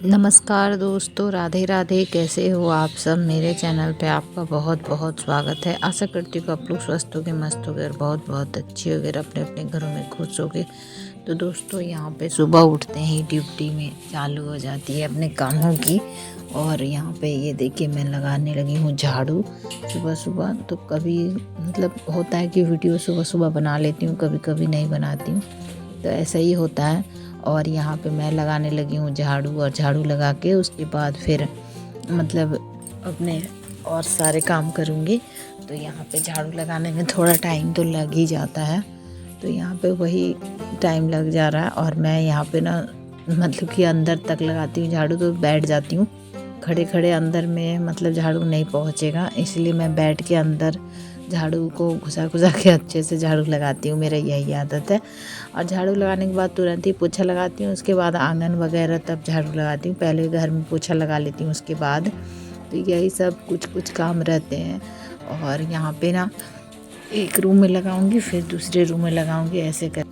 नमस्कार दोस्तों, राधे राधे। कैसे हो आप सब। मेरे चैनल पे आपका बहुत बहुत स्वागत है। आशा करती हूँ कि आप लोग स्वस्थ होगे, मस्त होगे और बहुत बहुत अच्छे होगे, अपने अपने घरों में खुश होगे। तो दोस्तों, यहाँ पे सुबह उठते ही ड्यूटी में चालू हो जाती है अपने कामों की। और यहाँ पे ये देखिए, मैं लगाने लगी हूँ झाड़ू सुबह सुबह। तो कभी मतलब होता है कि वीडियो सुबह सुबह बना लेती हूँ, कभी कभी नहीं बनाती हूँ, तो ऐसा ही होता है। और यहाँ पे मैं लगाने लगी हूँ झाड़ू, और झाड़ू लगा के उसके बाद फिर मतलब अपने और सारे काम करूँगी। तो यहाँ पे झाड़ू लगाने में थोड़ा टाइम तो लग ही जाता है, तो यहाँ पे वही टाइम लग जा रहा है। और मैं यहाँ पे ना मतलब कि अंदर तक लगाती हूँ झाड़ू, तो बैठ जाती हूँ। खड़े खड़े अंदर में मतलब झाड़ू नहीं पहुँचेगा, इसलिए मैं बैठ के अंदर झाड़ू को घुसा घुसा के अच्छे से झाड़ू लगाती हूँ। मेरा यही आदत है। और झाड़ू लगाने के बाद तुरंत ही पोछा लगाती हूँ, उसके बाद आंगन वगैरह तब झाड़ू लगाती हूँ। पहले घर में पोछा लगा लेती हूँ उसके बाद। तो यही सब कुछ कुछ काम रहते हैं। और यहाँ पे ना एक रूम में लगाऊंगी, फिर दूसरे रूम में लगाऊंगी, ऐसे कर।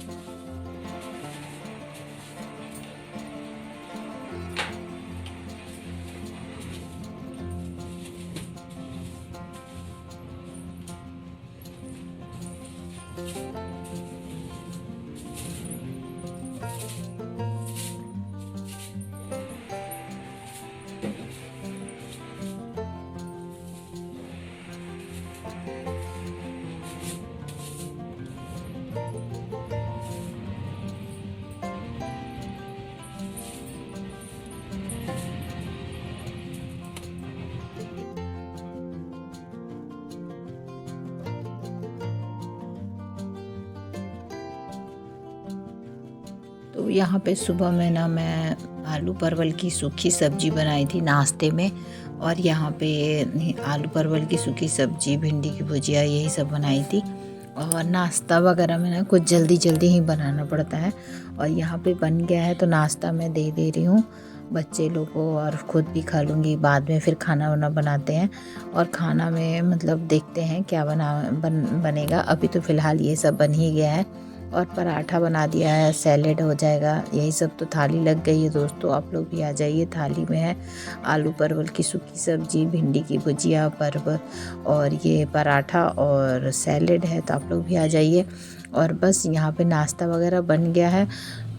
तो यहाँ पे सुबह में ना मैं आलू परवल की सूखी सब्जी बनाई थी नाश्ते में। और यहाँ पे आलू परवल की सूखी सब्जी, भिंडी की भुजिया, यही सब बनाई थी। और नाश्ता वगैरह में ना कुछ जल्दी जल्दी ही बनाना पड़ता है। और यहाँ पे बन गया है, तो नाश्ता मैं दे रही हूँ बच्चे लोग को, और ख़ुद भी खा लूँगी। बाद में फिर खाना वाना बनाते हैं, और खाना में मतलब देखते हैं क्या बनेगा। अभी तो फ़िलहाल ये सब बन ही गया है। और पराठा बना दिया है, सैलेड हो जाएगा, यही सब। तो थाली लग गई है दोस्तों, आप लोग भी आ जाइए। थाली में है आलू परवल की सूखी सब्जी, भिंडी की भुजिया, परवल और ये पराठा और सैलेड है, तो आप लोग भी आ जाइए। और बस यहाँ पे नाश्ता वगैरह बन गया है,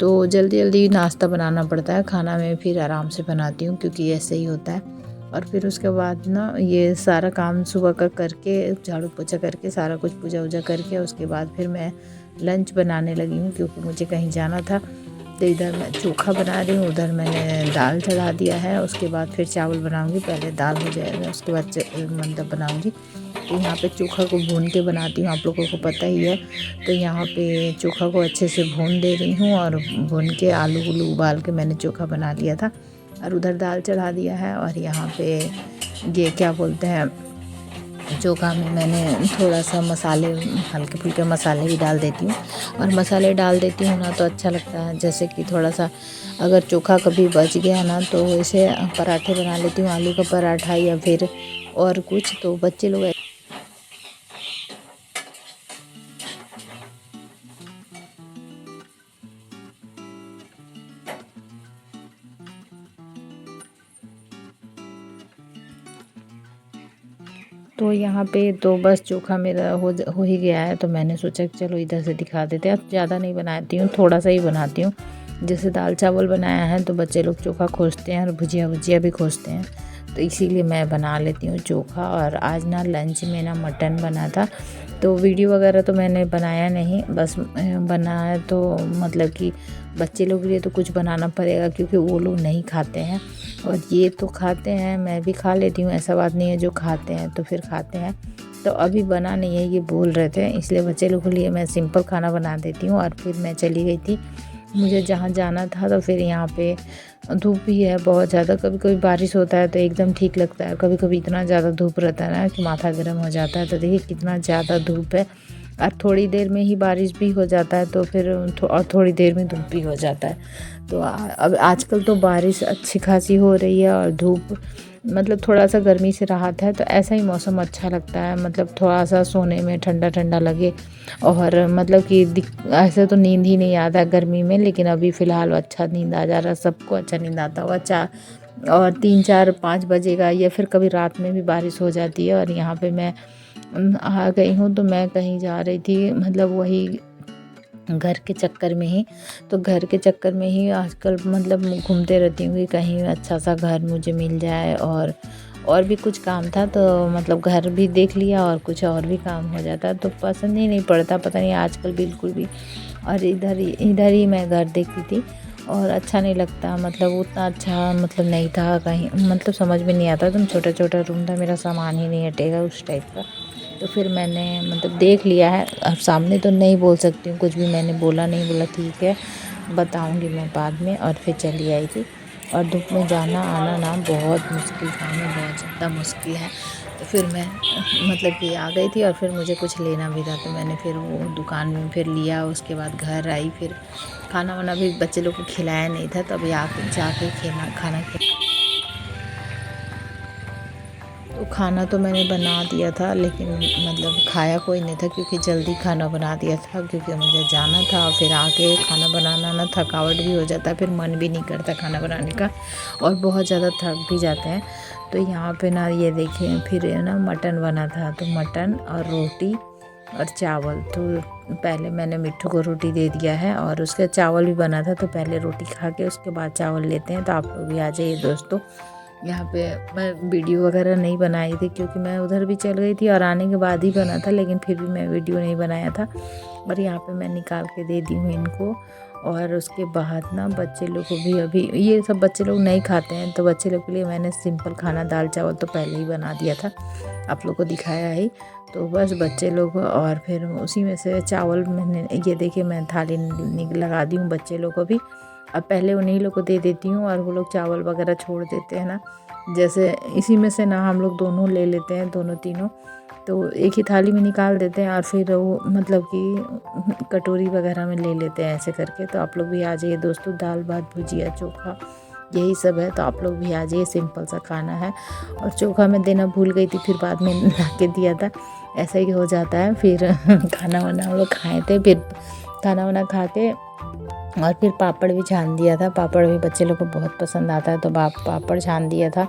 तो जल्दी जल्दी नाश्ता बनाना पड़ता है। खाना में फिर आराम से बनाती हूँ, क्योंकि ऐसे ही होता है। और फिर उसके बाद ना ये सारा काम सुबह का करके, झाड़ू पोछा करके, सारा कुछ पूजा वूजा करके, उसके बाद फिर मैं लंच बनाने लगी हूँ, क्योंकि मुझे कहीं जाना था। तो इधर मैं चोखा बना रही हूँ, उधर मैंने दाल चढ़ा दिया है। उसके बाद फिर चावल बनाऊँगी, पहले दाल हो जाएगा, उसके बाद मतलब बनाऊँगी। तो यहाँ पे चोखा को भून के बनाती हूँ, आप लोगों को पता ही है। तो यहाँ पे चोखा को अच्छे से भून दे रही हूँ, और भून के आलू उलू उबाल के मैंने चोखा बना लिया था। और उधर दाल चढ़ा दिया है। और यहाँ पे ये क्या बोलते हैं, चोखा में मैंने थोड़ा सा मसाले, हल्के फुल्के मसाले भी डाल देती हूँ। और मसाले डाल देती हूँ ना, तो अच्छा लगता है। जैसे कि थोड़ा सा अगर चोखा कभी बच गया ना, तो वैसे पराठे बना लेती हूँ, आलू का पराठा या फिर और कुछ। तो बच्चे लोग तो यहाँ पे तो बस चोखा मेरा हो ही गया है। तो मैंने सोचा कि चलो इधर से दिखा देते हैं। ज़्यादा नहीं बनाती हूँ, थोड़ा सा ही बनाती हूँ। जैसे दाल चावल बनाया है, तो बच्चे लोग चोखा खोजते हैं, और भुजिया भुजिया भी खोजते हैं, तो इसीलिए मैं बना लेती हूँ चोखा। और आज ना लंच में ना मटन बना था, तो वीडियो वगैरह तो मैंने बनाया नहीं, बस बनाया तो मतलब कि बच्चे लोग के लिए तो कुछ बनाना पड़ेगा, क्योंकि वो लोग नहीं खाते हैं। और ये तो खाते हैं, मैं भी खा लेती हूँ, ऐसा बात नहीं है। जो खाते हैं तो फिर खाते हैं। तो अभी बना नहीं है, ये बोल रहे थे, इसलिए बच्चे लोगों के लिए मैं सिंपल खाना बना देती हूँ। और फिर मैं चली गई थी मुझे जहाँ जाना था। तो फिर यहाँ पे धूप भी है बहुत ज़्यादा, कभी कभी बारिश होता है तो एकदम ठीक लगता है, कभी कभी इतना ज़्यादा धूप रहता है ना कि माथा गर्म हो जाता है। तो देखिए कितना ज़्यादा धूप है, और थोड़ी देर में ही बारिश भी हो जाता है, तो फिर और थोड़ी देर में धूप भी हो जाता है। तो अब आजकल तो बारिश अच्छी खासी हो रही है और धूप मतलब थोड़ा सा गर्मी से राहत है, तो ऐसा ही मौसम अच्छा लगता है। मतलब थोड़ा सा सोने में ठंडा ठंडा लगे और मतलब कि ऐसे तो नींद ही नहीं आता गर्मी में, लेकिन अभी फ़िलहाल अच्छा नींद आ जा रहा है, सबको अच्छा नींद आता होगा। 4 और 3 4 5 बजेगा या फिर कभी रात में भी बारिश हो जाती है। और यहाँ पे मैं आ गई हूँ, तो मैं कहीं जा रही थी, मतलब वही घर के चक्कर में ही। तो घर के चक्कर में ही आजकल मतलब घूमते रहती हूँ कि कहीं अच्छा सा घर मुझे मिल जाए। और भी कुछ काम था, तो मतलब घर भी देख लिया और कुछ और भी काम हो जाता, तो पसंद ही नहीं पड़ता, पता नहीं आजकल बिल्कुल भी। और इधर ही मैं घर देखी थी और अच्छा नहीं लगता, मतलब उतना अच्छा मतलब नहीं था, कहीं मतलब समझ में नहीं आता, तुम छोटा छोटा रूम था, मेरा सामान ही नहीं हटेगा उस टाइप का। तो फिर मैंने मतलब देख लिया है। अब सामने तो नहीं बोल सकती हूँ कुछ भी, मैंने बोला नहीं, बोला ठीक है बताऊँगी मैं बाद में, और फिर चली आई थी। और धूप में जाना आना ना बहुत मुश्किल काम है, बहुत ज़्यादा मुश्किल है। तो फिर मैं मतलब कि आ गई थी और फिर मुझे कुछ लेना भी था, तो मैंने फिर वो दुकान में फिर लिया। उसके बाद घर आई, फिर खाना वाना भी बच्चे लोग को खिलाया नहीं था, तभी आके जाके खाना तो खाना तो मैंने बना दिया था, लेकिन मतलब खाया कोई नहीं था, क्योंकि जल्दी खाना बना दिया था, क्योंकि मुझे जाना था। फिर आके खाना बनाना ना थकावट भी हो जाता है, फिर मन भी नहीं करता खाना बनाने का, और बहुत ज़्यादा थक भी जाते हैं। तो यहाँ पे ना ये देखिए, फिर ना मटन बना था, तो मटन और रोटी और चावल। तो पहले मैंने मिट्ठू को रोटी दे दिया है, और उसके चावल भी बना था, तो पहले रोटी खा के उसके बाद चावल लेते हैं। तो आप लोग भी आ जाइए दोस्तों। यहाँ पे मैं वीडियो वगैरह नहीं बनाई थी, क्योंकि मैं उधर भी चल गई थी और आने के बाद ही बना था, लेकिन फिर भी मैं वीडियो नहीं बनाया था। और यहाँ पे मैं निकाल के दे दी हूँ इनको। और उसके बाद ना बच्चे लोग को भी, अभी ये सब बच्चे लोग नहीं खाते हैं, तो बच्चे लोग के लिए मैंने सिंपल खाना दाल चावल तो पहले ही बना दिया था, आप लोग को दिखाया ही। तो बस बच्चे लोग, और फिर उसी में से चावल मैंने, ये देखिए मैं थाली लगा दी हूँ बच्चे लोग को भी। अब पहले उन्हीं लोग को दे देती हूँ, और वो लोग चावल वगैरह छोड़ देते हैं ना, जैसे इसी में से ना हम लोग दोनों ले लेते हैं, दोनों तीनों, तो एक ही थाली में निकाल देते हैं, और फिर वो मतलब कि कटोरी वगैरह में ले लेते हैं ऐसे करके। तो आप लोग भी आ जाइए दोस्तों, दाल भात भुजिया चोखा यही सब है, तो आप लोग भी आ जाइए, सिंपल सा खाना है। और चोखा मैं देना भूल गई थी, फिर बाद में ला के दिया था, ऐसा ही हो जाता है। फिर खाना वाना हम लोग खाए थे, फिर खाना वाना खा के और फिर पापड़ भी छान दिया था। पापड़ भी बच्चे लोग को बहुत पसंद आता है, तो पापड़ छान दिया था।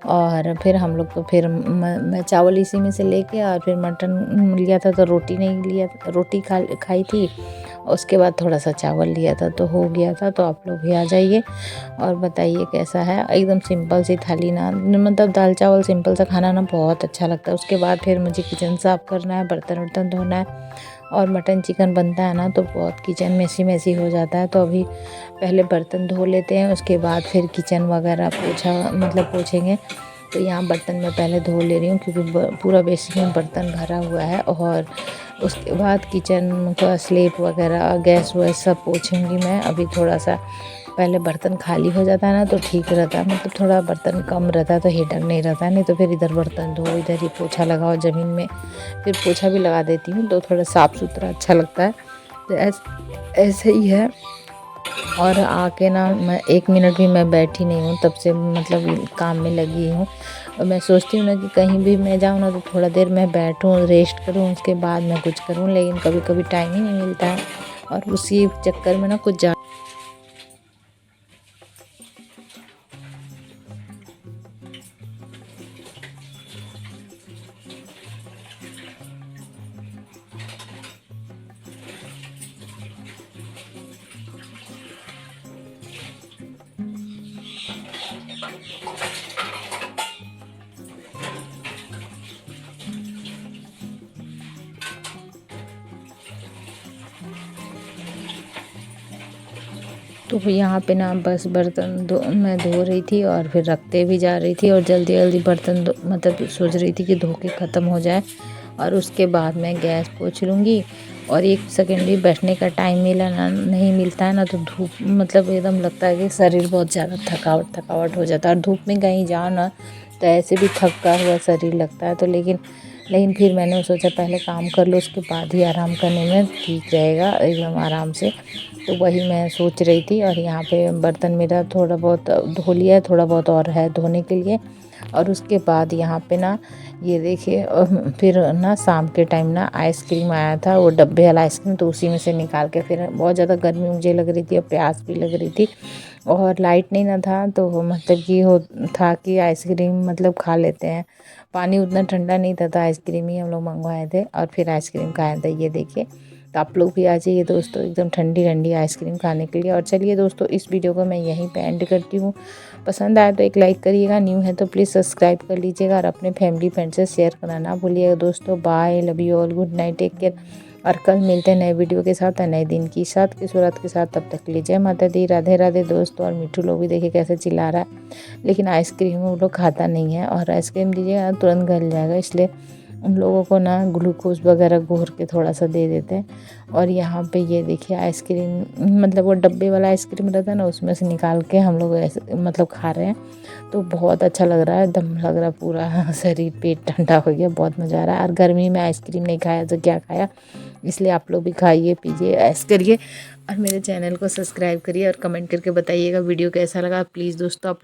और फिर हम लोग तो फिर मैं चावल इसी में से लेके, और फिर मटन लिया था, तो रोटी नहीं लिया, रोटी खाई थी, उसके बाद थोड़ा सा चावल लिया था, तो हो गया था। तो आप लोग भी आ जाइए और बताइए कैसा है। एकदम सिंपल सी थाली ना, मतलब दाल चावल सिंपल सा खाना ना बहुत अच्छा लगता है। उसके बाद फिर मुझे किचन साफ़ करना है, बर्तन वर्तन धोना है, और मटन चिकन बनता है ना, तो बहुत किचन मेसी मेसी हो जाता है। तो अभी पहले बर्तन धो लेते हैं, उसके बाद फिर किचन वगैरह पोछेंगे। तो यहाँ बर्तन मैं पहले धो ले रही हूँ, क्योंकि पूरा बेसिन में बर्तन भरा हुआ है। और उसके बाद किचन का स्लेब वगैरह गैस वैस सब पोछूंगी मैं। अभी थोड़ा सा पहले बर्तन खाली हो जाता है ना, तो ठीक रहता है, मतलब थोड़ा बर्तन कम रहता है, तो हेडक नहीं रहता है। नहीं तो फिर इधर बर्तन धो, इधर ही पोछा लगाओ ज़मीन में, फिर पोछा भी लगा देती हूँ, तो थोड़ा साफ़ सुथरा अच्छा लगता है। तो ऐसे ही है। और आके ना मैं 1 मिनट भी मैं बैठी नहीं हूँ, तब से मतलब काम में लगी हूँ। और मैं सोचती हूँ ना कि कहीं भी मैं जाऊँ ना, तो थोड़ा देर मैं बैठूँ, रेस्ट करूँ, उसके बाद मैं कुछ करूँ, लेकिन कभी कभी टाइम ही नहीं मिलता है, और उसी चक्कर में ना कुछ तो यहाँ पे ना बस बर्तन मैं धो रही थी, और फिर रखते भी जा रही थी, और जल्दी जल्दी बर्तन मतलब सोच रही थी कि धो के ख़त्म हो जाए, और उसके बाद मैं गैस पोंछ लूँगी। और 1 सेकंड भी बैठने का टाइम नहीं मिलता है ना, तो धूप मतलब एकदम लगता है कि शरीर बहुत ज़्यादा थकावट हो जाता है। और धूप में कहीं जाओ ना, तो ऐसे भी थका हुआ शरीर लगता है। तो लेकिन लेकिन फिर मैंने सोचा पहले काम कर लो, उसके बाद ही आराम करने में ठीक रहेगा एकदम आराम से। तो वही मैं सोच रही थी। और यहाँ पे बर्तन मेरा थोड़ा बहुत धो लिया है, थोड़ा बहुत और है धोने के लिए। और उसके बाद यहाँ पे ना ये देखिए फिर ना शाम के टाइम ना आइसक्रीम आया था, वो डब्बे वाला आइसक्रीम, तो उसी में से निकाल के फिर बहुत ज़्यादा गर्मी मुझे लग रही थी और प्यास भी लग रही थी और लाइट नहीं ना था, तो मतलब कि हो था कि आइसक्रीम मतलब खा लेते हैं। पानी उतना ठंडा नहीं था, तो आइसक्रीम ही हम लोग मंगवाए थे और फिर आइसक्रीम खाए थे। ये देखिए, तो आप लोग भी आ जाइए दोस्तों एकदम ठंडी ठंडी आइसक्रीम खाने के लिए। और चलिए दोस्तों, इस वीडियो को मैं यहीं पे एंड करती हूँ। पसंद आया तो एक लाइक करिएगा, न्यू है तो प्लीज़ सब्सक्राइब कर लीजिएगा और अपने फैमिली फ्रेंड से शेयर करना ना भूलिएगा दोस्तों। Bye, love you all, good night, take care. और कल मिलते हैं नए वीडियो के साथ और नए दिन की साथ की सूरत के साथ। तब तक के लिए जय माता दी, राधे राधे दोस्तों। और मिठू लोग भी देखिए कैसे चिल्ला रहा है, लेकिन आइसक्रीम वो लोग खाता नहीं है और आइसक्रीम दीजिएगा तुरंत गल जाएगा, इसलिए उन लोगों को ना ग्लूकोज वगैरह घोर के थोड़ा सा दे देते हैं। और यहाँ पे ये देखिए आइसक्रीम, मतलब वो डब्बे वाला आइसक्रीम रहता है ना, उसमें से निकाल के हम लोग ऐसे मतलब खा रहे हैं। तो बहुत अच्छा लग रहा है, दम लग रहा है, पूरा शरीर पेट ठंडा हो गया, बहुत मज़ा आ रहा है। और गर्मी में आइसक्रीम नहीं खाया तो क्या खाया, इसलिए आप लोग भी खाइए पीजिए ऐश करिए और मेरे चैनल को सब्सक्राइब करिए और कमेंट करके बताइएगा वीडियो कैसा लगा प्लीज़ दोस्तों। आप